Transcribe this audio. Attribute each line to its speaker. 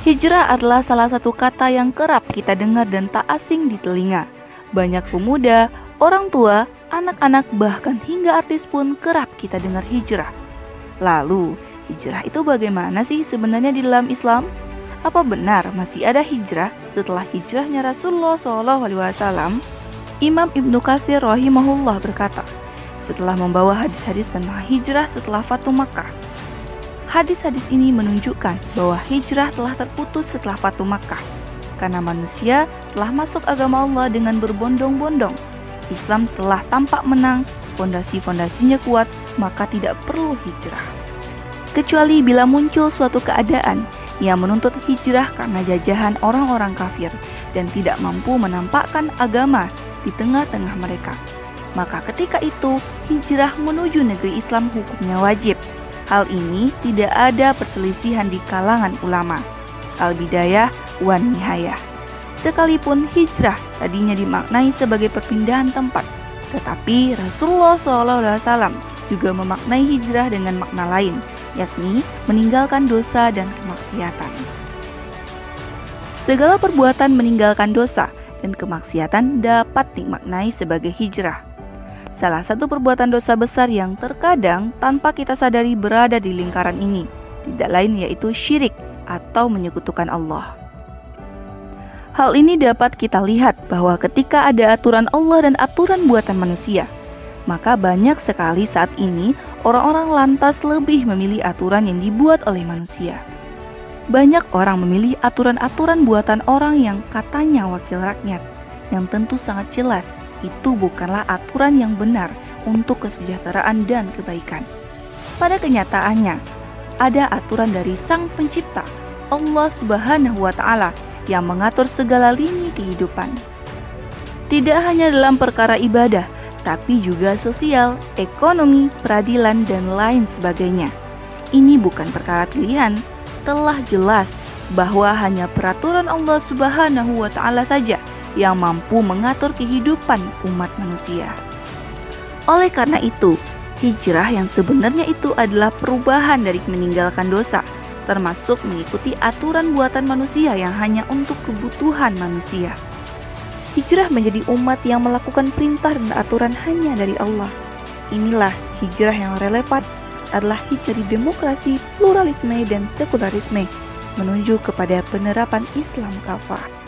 Speaker 1: Hijrah adalah salah satu kata yang kerap kita dengar dan tak asing di telinga. Banyak pemuda, orang tua, anak-anak, bahkan hingga artis pun kerap kita dengar hijrah. Lalu, hijrah itu bagaimana sih sebenarnya di dalam Islam? Apa benar masih ada hijrah setelah hijrahnya Rasulullah SAW? Imam Ibnu Katsir rahimahullah berkata, setelah membawa hadis-hadis tentang hijrah setelah Fatu Makkah, hadis-hadis ini menunjukkan bahwa hijrah telah terputus setelah Fatu Makkah, karena manusia telah masuk agama Allah dengan berbondong-bondong. Islam telah tampak menang, fondasi-fondasinya kuat, maka tidak perlu hijrah. Kecuali bila muncul suatu keadaan yang menuntut hijrah karena jajahan orang-orang kafir dan tidak mampu menampakkan agama di tengah-tengah mereka, maka ketika itu hijrah menuju negeri Islam hukumnya wajib. Hal ini tidak ada perselisihan di kalangan ulama. Al-Bidayah wan Nihayah. Sekalipun hijrah tadinya dimaknai sebagai perpindahan tempat, tetapi Rasulullah SAW juga memaknai hijrah dengan makna lain, yakni meninggalkan dosa dan kemaksiatan. Segala perbuatan meninggalkan dosa dan kemaksiatan dapat dimaknai sebagai hijrah. Salah satu perbuatan dosa besar yang terkadang tanpa kita sadari berada di lingkaran ini, tidak lain yaitu syirik atau menyekutukan Allah. Hal ini dapat kita lihat bahwa ketika ada aturan Allah dan aturan buatan manusia, maka banyak sekali saat ini orang-orang lantas lebih memilih aturan yang dibuat oleh manusia. Banyak orang memilih aturan-aturan buatan orang yang katanya wakil rakyat, yang tentu sangat jelas itu bukanlah aturan yang benar untuk kesejahteraan dan kebaikan. Pada kenyataannya, ada aturan dari Sang Pencipta, Allah Subhanahu wa Ta'ala, yang mengatur segala lini kehidupan. Tidak hanya dalam perkara ibadah, tapi juga sosial, ekonomi, peradilan, dan lain sebagainya. Ini bukan perkara pilihan, telah jelas bahwa hanya peraturan Allah Subhanahu wa Ta'ala saja yang mampu mengatur kehidupan umat manusia. Oleh karena itu, hijrah yang sebenarnya itu adalah perubahan dari meninggalkan dosa, termasuk mengikuti aturan buatan manusia yang hanya untuk kebutuhan manusia. Hijrah menjadi umat yang melakukan perintah dan aturan hanya dari Allah. Inilah hijrah yang relevan, adalah hijrah di demokrasi, pluralisme, dan sekularisme, menuju kepada penerapan Islam kafah.